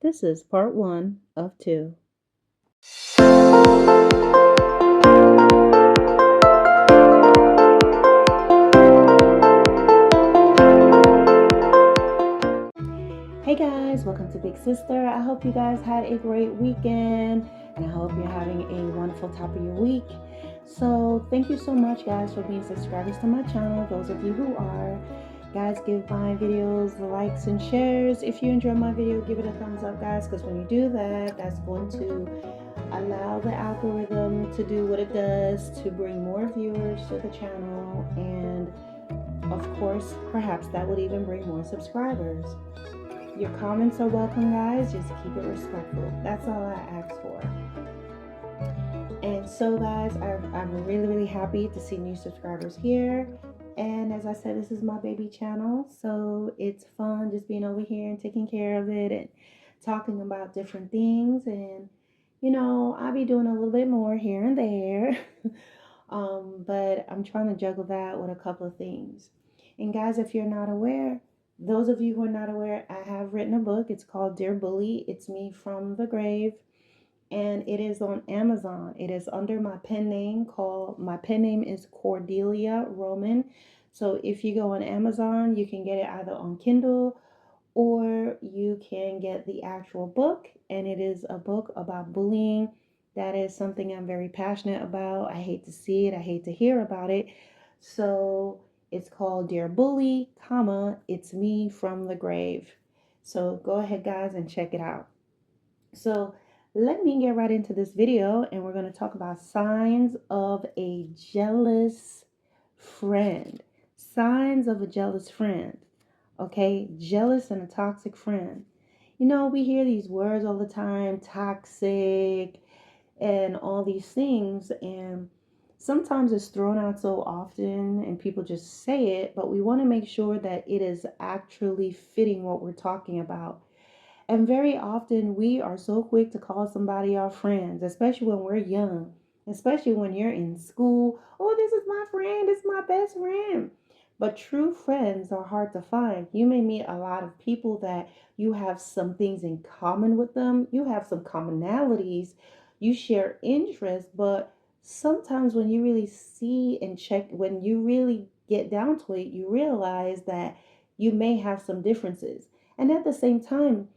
This is part one of two. Hey guys, welcome to Big Sister. I hope you guys had a great weekend and I hope you're having a wonderful top of your week. So, thank you so much, guys, for being subscribers to my channel. Those of you who are, guys, give my videos the likes and shares. If you enjoy my video, give it a thumbs up, guys, because when you do that, that's going to allow the algorithm to do what it does to bring more viewers to the channel, and of course perhaps that would even bring more subscribers. Your comments are welcome, guys. Just keep it respectful. That's all I ask for. And so, guys, I'm really happy to see new subscribers here. And as I said, this is my baby channel, so it's fun just being over here and taking care of it and talking about different things. And I'll be doing a little bit more here and there. But I'm trying to juggle that with a couple of things. And guys, if you're not aware, those of you who are not aware, I have written a book. It's called Dear Bully. It's Me from the Grave. And it is on Amazon. It is under my pen name my pen name is Cordelia Roman. So if you go on Amazon, you can get it either on Kindle or you can get the actual book. And it is a book about bullying. That is something I'm very passionate about. I hate to see it. I hate to hear about it. So it's called Dear Bully, It's Me from the Grave. So go ahead, guys, and check it out. So let me get right into this video, and we're going to talk about signs of a jealous friend. Signs of a jealous friend. Okay, jealous and a toxic friend. We hear these words all the time, toxic and all these things, and sometimes it's thrown out so often and people just say it, but we want to make sure that it is actually fitting what we're talking about. And very often we are so quick to call somebody our friends, especially when we're young, especially when you're in school. Oh, this is my friend, it's my best friend. But true friends are hard to find. You may meet a lot of people that you have some things in common with them, you have some commonalities, you share interests, but sometimes when you really see and check, when you really get down to it, you realize that you may have some differences. And at the same time,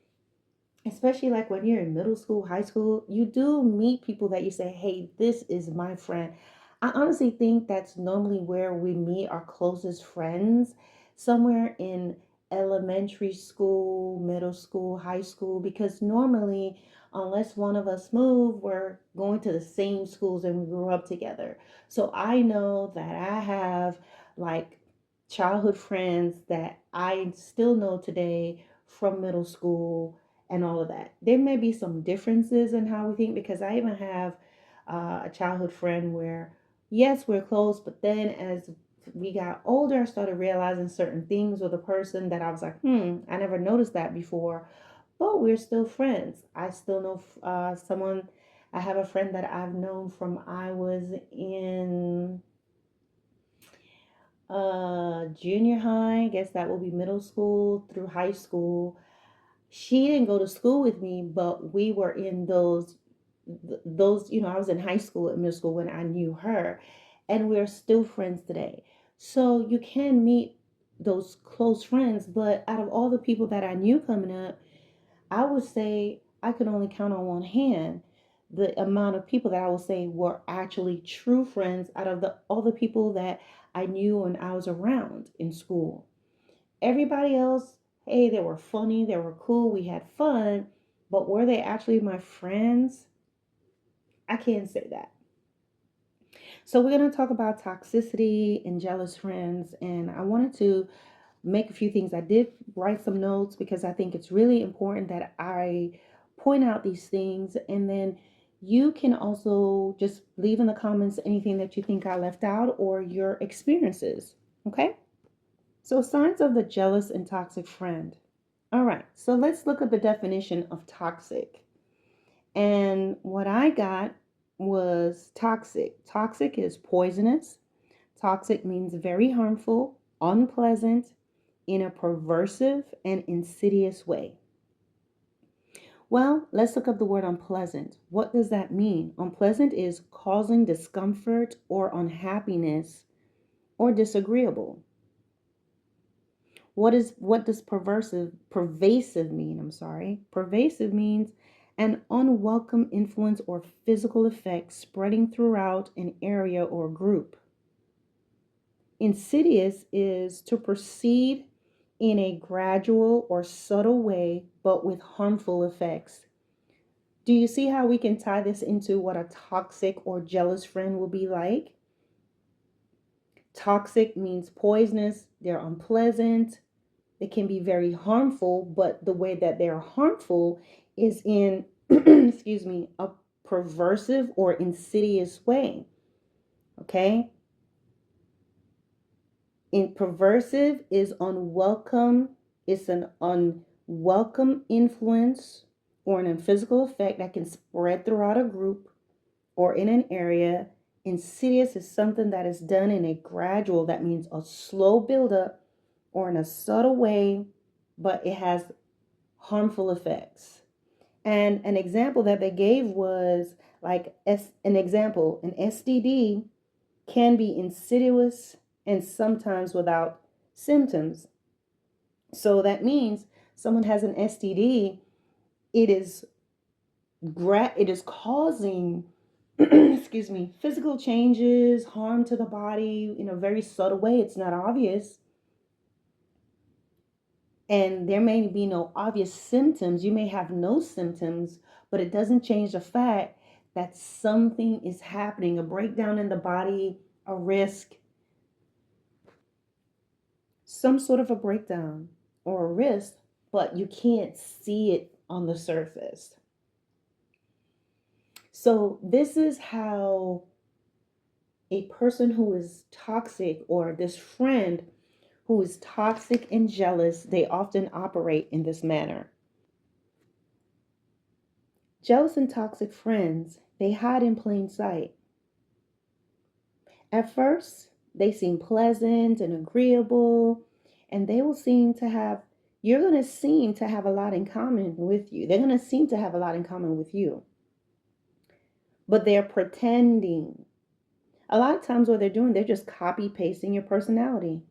especially like when you're in middle school, high school, you do meet people that you say, hey, this is my friend. I honestly think that's normally where we meet our closest friends, somewhere in elementary school, middle school, high school, because normally, unless one of us move, we're going to the same schools and we grew up together. So I know that I have like childhood friends that I still know today from middle school and all of that. There may be some differences in how we think, because I even have a childhood friend where, yes, we're close, but then as we got older, I started realizing certain things with a person that I was like, I never noticed that before, but we're still friends. I still know someone. I have a friend that I've known from I was in junior high. I guess that will be middle school through high school. She didn't go to school with me, but we were in those, I was in high school and middle school when I knew her, and we're still friends today. So you can meet those close friends, but out of all the people that I knew coming up, I would say I could only count on one hand the amount of people that I would say were actually true friends out of all the people that I knew when I was around in school. Everybody else, hey, they were funny, they were cool, we had fun, but were they actually my friends? I can't say that. So, we're going to talk about toxicity and jealous friends, and I wanted to make a few things. I did write some notes because I think it's really important that I point out these things, and then you can also just leave in the comments anything that you think I left out or your experiences. Okay? So, signs of the jealous and toxic friend. All right, so let's look at the definition of toxic. And what I got was toxic. Toxic is poisonous. Toxic means very harmful, unpleasant, in a perversive and insidious way. Well, let's look up the word unpleasant. What does that mean? Unpleasant is causing discomfort or unhappiness or disagreeable. What does pervasive mean? I'm sorry. Pervasive means an unwelcome influence or physical effect spreading throughout an area or group. Insidious is to proceed in a gradual or subtle way, but with harmful effects. Do you see how we can tie this into what a toxic or jealous friend will be like? Toxic means poisonous, they're unpleasant, they can be very harmful, but the way that they're harmful is in, excuse me, a perversive or insidious way. Okay? In perversive is unwelcome, it's an unwelcome influence or an physical effect that can spread throughout a group or in an area. Insidious is something that is done in a gradual, that means a slow buildup or in a subtle way, but it has harmful effects. And an example that they gave was like an example, an STD can be insidious and sometimes without symptoms. So that means someone has an STD, it is it is causing excuse me, physical changes, harm to the body in a very subtle way. It's not obvious. And there may be no obvious symptoms. You may have no symptoms, but it doesn't change the fact that something is happening, a breakdown in the body, a risk, some sort of a breakdown or a risk, but you can't see it on the surface. So, this is how a person who is toxic or this friend who is toxic and jealous, they often operate in this manner. Jealous and toxic friends, they hide in plain sight. At first, they seem pleasant and agreeable, and they will seem to have, you're going to seem to have a lot in common with you. They're going to seem to have a lot in common with you, but they're pretending. A lot of times, what they're doing, they're just copy pasting your personality.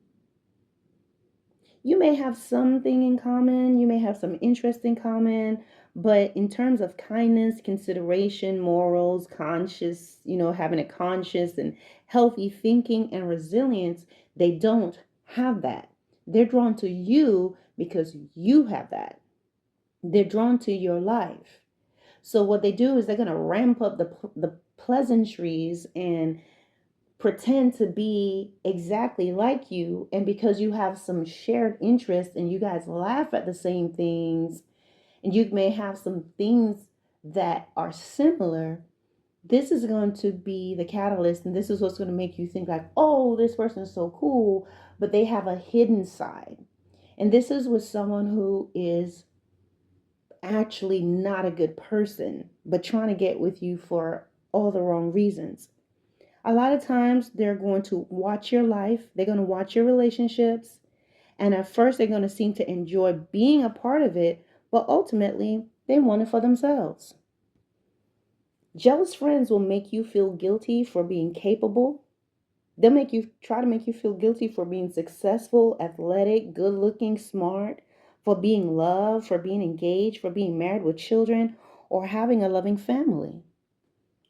You may have something in common, you may have some interest in common, but in terms of kindness, consideration, morals, conscious, having a conscious and healthy thinking and resilience, they don't have that. They're drawn to you because you have that. They're drawn to your life. So what they do is they're going to ramp up the pleasantries and pretend to be exactly like you, and because you have some shared interest and you guys laugh at the same things and you may have some things that are similar, this is going to be the catalyst, and this is what's going to make you think like, oh, this person is so cool, but they have a hidden side. And this is with someone who is actually not a good person but trying to get with you for all the wrong reasons. A lot of times they're going to watch your life, they're going to watch your relationships, and at first they're going to seem to enjoy being a part of it, but ultimately they want it for themselves. Jealous friends will make you feel guilty for being capable. They'll try to make you feel guilty for being successful, athletic, good looking, smart, for being loved, for being engaged, for being married with children, or having a loving family.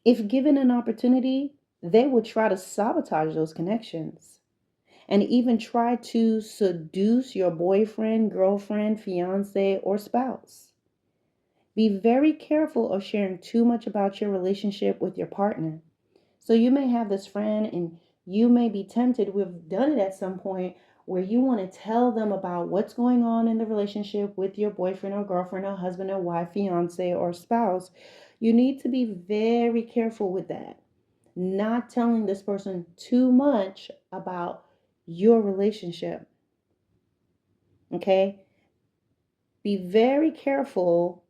If given an opportunity, they will try to sabotage those connections and even try to seduce your boyfriend, girlfriend, fiance, or spouse. Be very careful of sharing too much about your relationship with your partner. So you may have this friend and you may be tempted, we've done it at some point, where you want to tell them about what's going on in the relationship with your boyfriend or girlfriend or husband or wife, fiance or spouse. You need to be very careful with that. Not telling this person too much about your relationship. Okay? Be very careful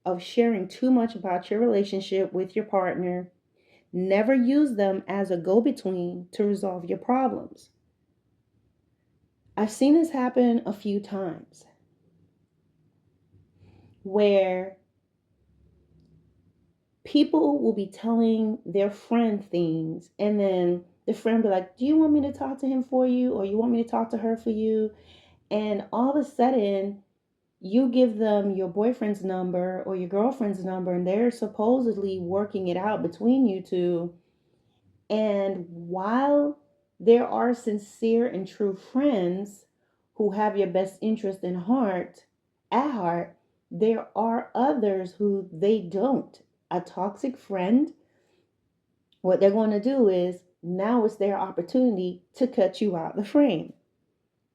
of sharing too much about your relationship with your partner. Never use them as a go between to resolve your problems. I've seen this happen a few times where People will be telling their friend things, and then the friend be like, do you want me to talk to him for you, or you want me to talk to her for you? And all of a sudden you give them your boyfriend's number or your girlfriend's number, and they're supposedly working it out between you two. And while there are sincere and true friends who have your best interest in heart at heart, there are others who they don't. A toxic friend, what they're going to do is now it's their opportunity to cut you out of the frame.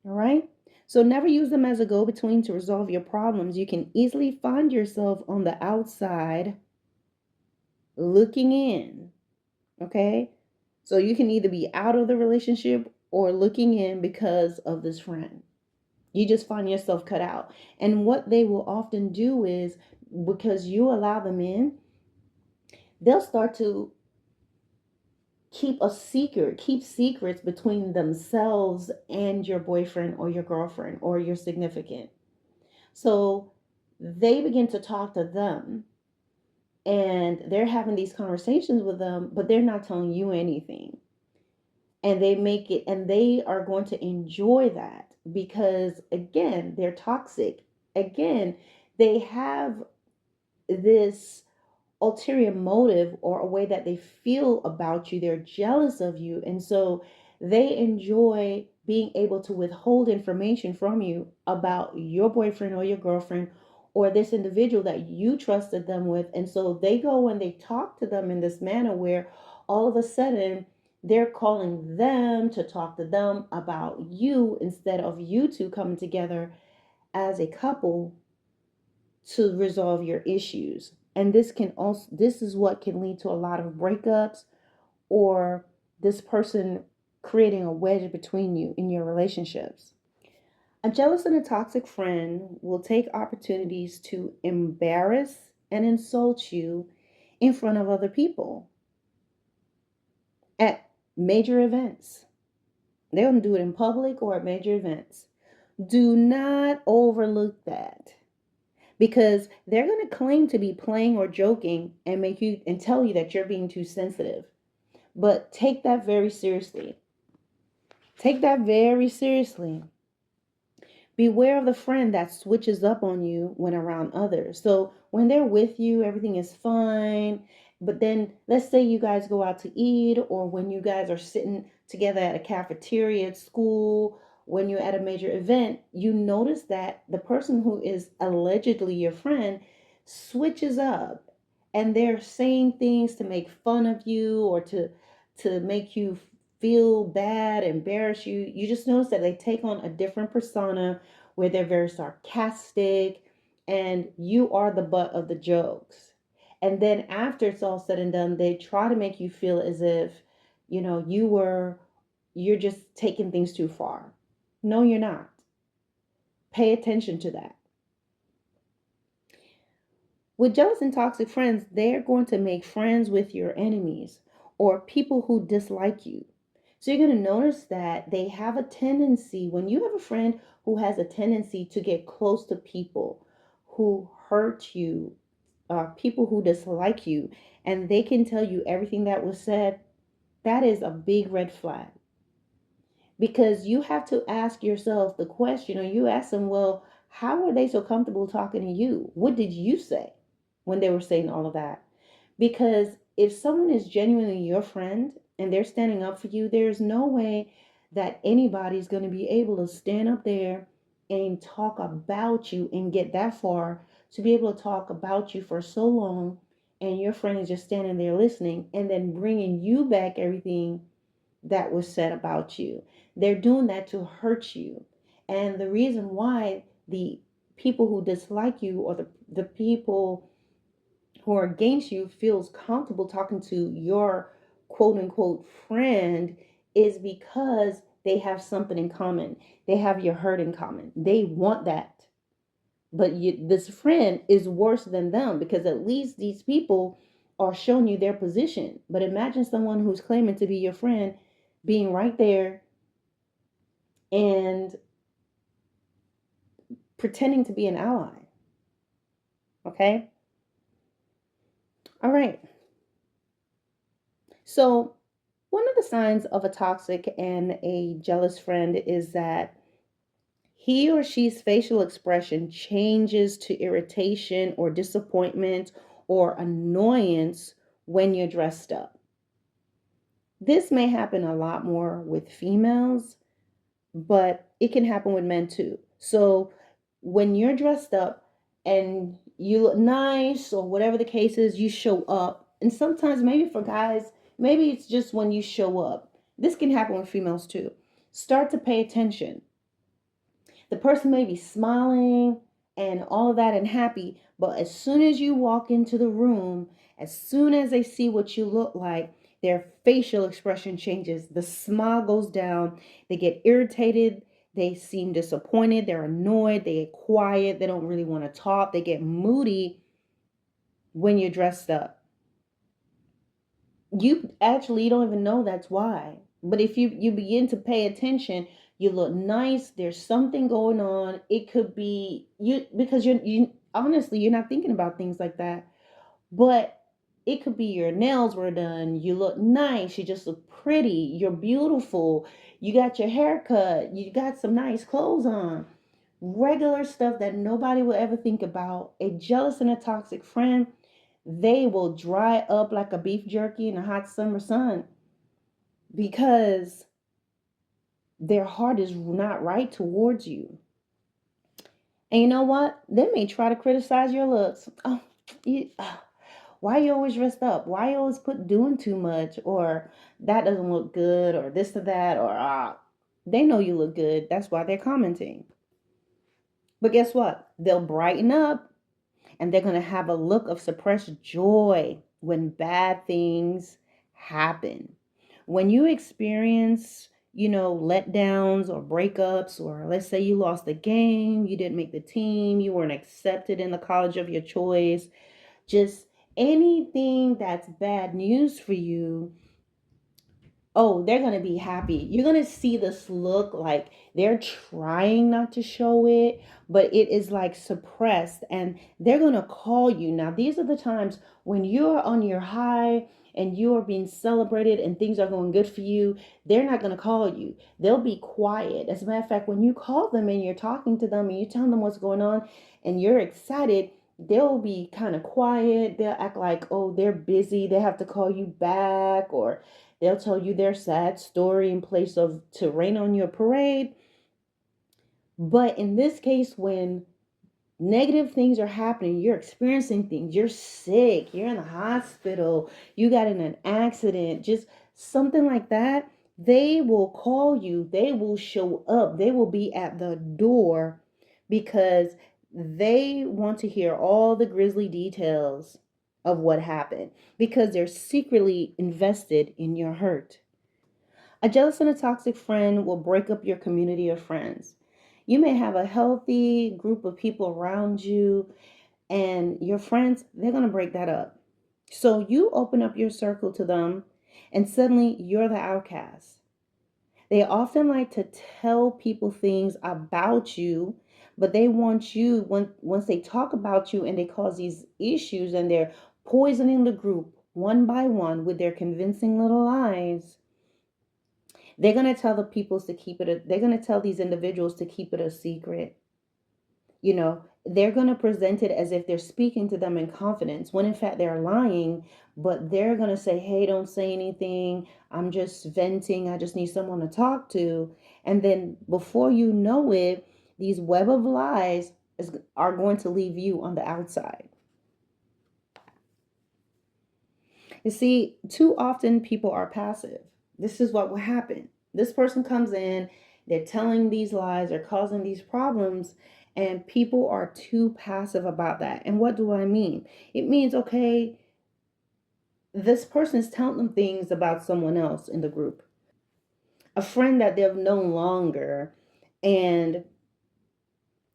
All right? So never use them as a go between to resolve your problems. You can easily find yourself on the outside looking in. Okay? So you can either be out of the relationship or looking in because of this friend. You just find yourself cut out. And what they will often do is, because you allow them in, they'll start to keep secrets between themselves and your boyfriend or your girlfriend or your significant. So they begin to talk to them, and they're having these conversations with them, but they're not telling you anything. And they make it, and they are going to enjoy that because, again, they're toxic. Again, they have this ulterior motive or a way that they feel about you. They're jealous of you. And so they enjoy being able to withhold information from you about your boyfriend or your girlfriend or this individual that you trusted them with. And so they go and they talk to them in this manner where all of a sudden they're calling them to talk to them about you instead of you two coming together as a couple to resolve your issues. And this is what can lead to a lot of breakups, or this person creating a wedge between you in your relationships. A jealous and a toxic friend will take opportunities to embarrass and insult you in front of other people at major events. They're going to do it in public or at major events. Do not overlook that, because they're going to claim to be playing or joking and make you and tell you that you're being too sensitive. But take that very seriously. Take that very seriously. Beware of the friend that switches up on you when around others. So when they're with you, everything is fine. But then let's say you guys go out to eat, or when you guys are sitting together at a cafeteria at school, when you're at a major event, you notice that the person who is allegedly your friend switches up, and they're saying things to make fun of you or to make you feel bad, embarrass you. You just notice that they take on a different persona where they're very sarcastic, and you are the butt of the jokes. And then after it's all said and done, they try to make you feel as if, you're just taking things too far. No, you're not. Pay attention to that. With jealous and toxic friends, they're going to make friends with your enemies or people who dislike you. So you're going to notice that they have a tendency, when you have a friend who has a tendency to get close to people who hurt you, people who dislike you, and they can tell you everything that was said, that is a big red flag. Because you have to ask yourself the question, or you ask them, well, how are they so comfortable talking to you? What did you say when they were saying all of that? Because if someone is genuinely your friend and they're standing up for you, there's no way that anybody's going to be able to stand up there and talk about you and get that far, to be able to talk about you for so long, and your friend is just standing there listening and then bringing you back everything that was said about you. They're doing that to hurt you. And the reason why the people who dislike you, or the people who are against you, feels comfortable talking to your quote unquote friend is because they have something in common. They have your hurt in common. They want that. But this friend is worse than them, because at least these people are showing you their position. But imagine someone who's claiming to be your friend being right there and pretending to be an ally. Okay? All right. So, one of the signs of a toxic and a jealous friend is that he or she's facial expression changes to irritation or disappointment or annoyance when you're dressed up. This may happen a lot more with females, but it can happen with men too. So when you're dressed up and you look nice or whatever the case is, you show up. And sometimes, maybe for guys, maybe it's just when you show up. This can happen with females too. Start to pay attention. The person may be smiling and all of that and happy, but as soon as you walk into the room, as soon as they see what you look like, their facial expression changes. The smile goes down. They get irritated. They seem disappointed. They're annoyed. They get quiet. They don't really want to talk. They get moody when you're dressed up. You don't even know that's why. But if you begin to pay attention, you look nice, there's something going on. It could be you, because you honestly, you're not thinking about things like that. But it could be your nails were done, you look nice, you just look pretty, you're beautiful, you got your hair cut, you got some nice clothes on. Regular stuff that nobody will ever think about. A jealous and a toxic friend, they will dry up like a beef jerky in a hot summer sun because their heart is not right towards you. And you know what? They may try to criticize your looks. Oh, why you always dressed up? Why you always put doing too much? Or that doesn't look good, or this or that, or they know you look good. That's why they're commenting. But guess what? They'll brighten up and they're going to have a look of suppressed joy when bad things happen. When you experience, letdowns or breakups, or let's say you lost the game, you didn't make the team, you weren't accepted in the college of your choice, just anything that's bad news for you, oh, they're going to be happy. You're going to see this look like they're trying not to show it, but it is like suppressed, and they're going to call you. Now, these are the times when you're on your high and you are being celebrated and things are going good for you. They're not going to call you. They'll be quiet. As a matter of fact, when you call them and you're talking to them and you tell them what's going on and you're excited, they'll be kind of quiet. They'll act like, oh, they're busy. They have to call you back, or they'll tell you their sad story in place of to rain on your parade. But in this case, when negative things are happening, you're experiencing things, you're sick, you're in the hospital, you got in an accident, just something like that, they will call you, they will show up, they will be at the door because they want to hear all the grisly details of what happened because they're secretly invested in your hurt. A jealous and a toxic friend will break up your community of friends. You may have a healthy group of people around you, and your friends, they're going to break that up. So you open up your circle to them, and suddenly you're the outcast. They often like to tell people things about you, but they want you, once they talk about you and they cause these issues and they're poisoning the group one by one with their convincing little lies, they're going to tell the peoples to keep it, they're going to tell these individuals to keep it a secret. They're going to present it as if they're speaking to them in confidence, when in fact they're lying, but they're going to say, hey, don't say anything. I'm just venting. I just need someone to talk to. And then before you know it, these web of lies are going to leave you on the outside. You see, too often people are passive. This is what will happen. This person comes in, they're telling these lies, they're causing these problems, and people are too passive about that. And what do I mean? It means, okay, this person is telling them things about someone else in the group, a friend that they've known longer, and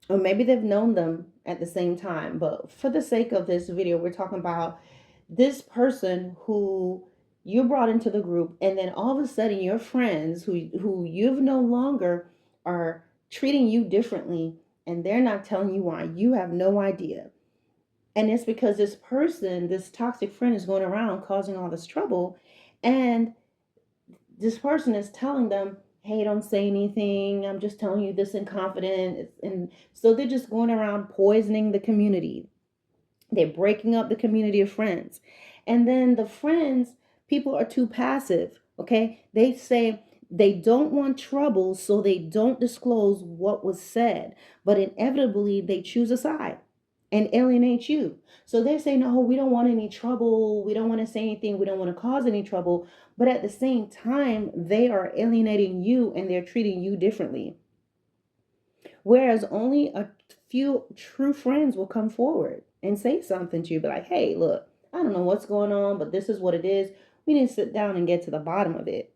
or maybe they've known them at the same time. But for the sake of this video, we're talking about this person who you brought into the group, and then all of a sudden your friends who you've no longer are treating you differently, and they're not telling you why. You have no idea. And it's because this person, this toxic friend, is going around causing all this trouble. And this person is telling them, hey, don't say anything. I'm just telling you this in confidence. And so they're just going around poisoning the community. They're breaking up the community of friends. And then the friends, people are too passive. Okay. They say they don't want trouble, so they don't disclose what was said. But inevitably, they choose a side and alienate you. So they say, no, we don't want any trouble. We don't want to say anything. We don't want to cause any trouble. But at the same time, they are alienating you and they're treating you differently. Whereas only a few true friends will come forward and say something to you, be like, hey, look, I don't know what's going on, but this is what it is. We need to sit down and get to the bottom of it.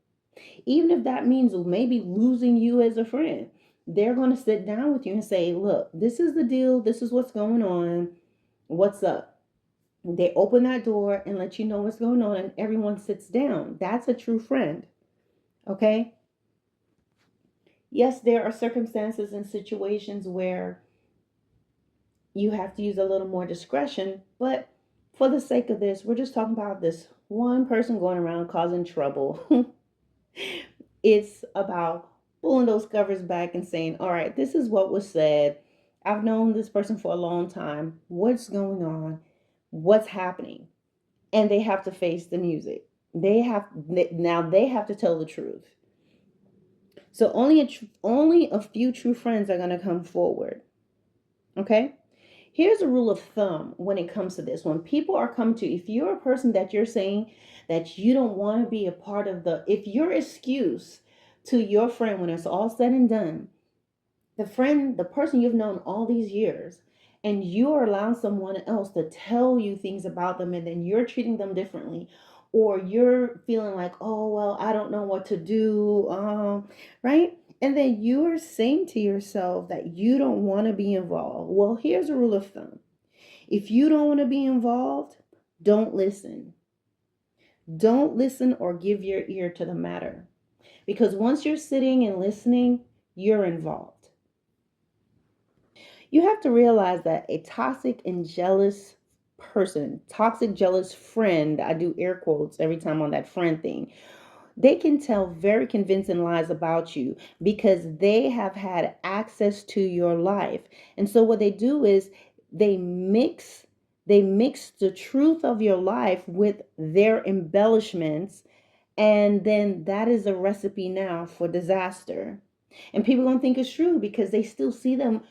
Even if that means maybe losing you as a friend, they're going to sit down with you and say, look, this is the deal. This is what's going on. What's up? They open that door and let you know what's going on, and everyone sits down. That's a true friend. Okay. Yes, there are circumstances and situations where you have to use a little more discretion. But for the sake of this, we're just talking about this one person going around causing trouble. It's about pulling those covers back and saying, all right, this is what was said. I've known this person for a long time. What's going on? What's happening? And they have to face the music. Now they have to tell the truth. So only a few true friends are going to come forward. Okay? Here's a rule of thumb when it comes to this. When people are coming to, if you're a person that you're saying that you don't want to be a part of if your excuse to your friend when it's all said and done, the person you've known all these years, and you're allowing someone else to tell you things about them, and then you're treating them differently, or you're feeling like, oh, well, I don't know what to do, right? And then you're saying to yourself that you don't want to be involved. Well, here's a rule of thumb. If you don't want to be involved, don't listen. Don't listen or give your ear to the matter. Because once you're sitting and listening, you're involved. You have to realize that a toxic and jealous person, toxic, jealous friend, I do air quotes every time on that friend thing, they can tell very convincing lies about you because they have had access to your life. And so what they do is they mix they mix the truth of your life with their embellishments, and then that is a recipe now for disaster. And people don't think it's true because they still see them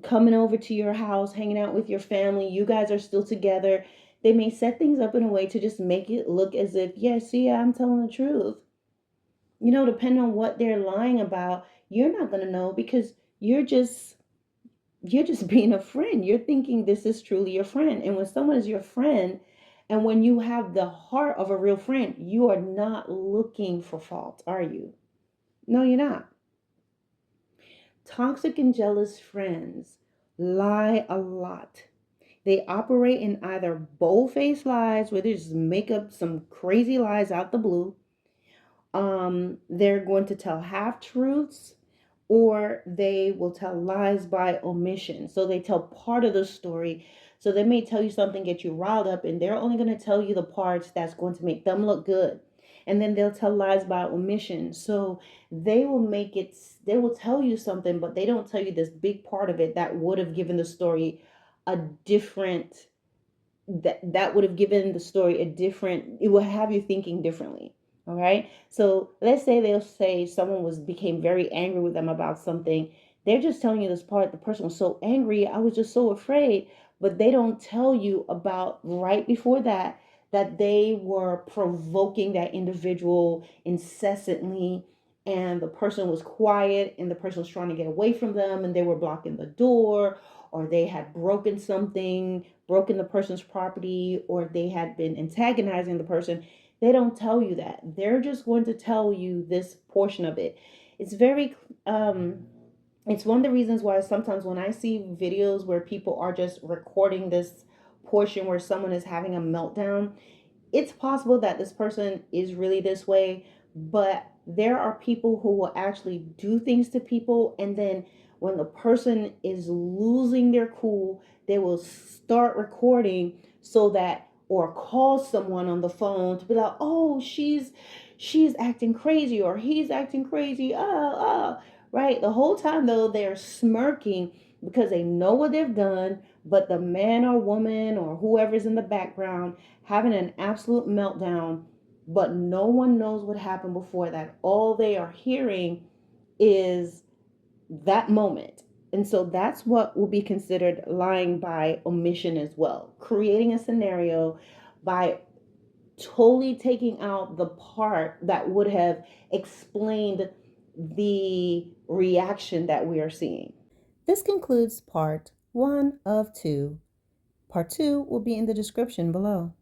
coming over to your house, hanging out with your family. You guys are still together. They may set things up in a way to just make it look as if, yes, yeah, I'm telling the truth. Depending on what they're lying about, you're not going to know because you're just being a friend. You're thinking this is truly your friend. And when someone is your friend, and when you have the heart of a real friend, you are not looking for fault, are you? No, you're not. Toxic and jealous friends lie a lot. They operate in either bold-faced lies, where they just make up some crazy lies out the blue. They're going to tell half truths, or they will tell lies by omission. So they tell part of the story. So they may tell you something, get you riled up, and they're only going to tell you the parts that's going to make them look good. And then they'll tell lies by omission. So they will tell you something, but they don't tell you this big part of it that would have given the story a different, that would have given the story a different, it will have you thinking differently. All right. So let's say they'll say someone became very angry with them about something. They're just telling you this part. The person was so angry. I was just so afraid. But they don't tell you about right before that, that they were provoking that individual incessantly. And the person was quiet and the person was trying to get away from them and they were blocking the door, or they had broken the person's property, or they had been antagonizing the person. They don't tell you that. They're just going to tell you this portion of it. It's very it's one of the reasons why sometimes when I see videos where people are just recording this portion where someone is having a meltdown, it's possible that this person is really this way, but there are people who will actually do things to people, and then when the person is losing their cool, they will start recording so that, or call someone on the phone to be like, oh, she's acting crazy or he's acting crazy. Right? The whole time though, they're smirking because they know what they've done, but the man or woman or whoever's in the background having an absolute meltdown, but no one knows what happened before that. All they are hearing is that moment. And so that's what will be considered lying by omission as well. Creating a scenario by totally taking out the part that would have explained the reaction that we are seeing. This concludes part 1 of 2. Part 2 will be in the description below.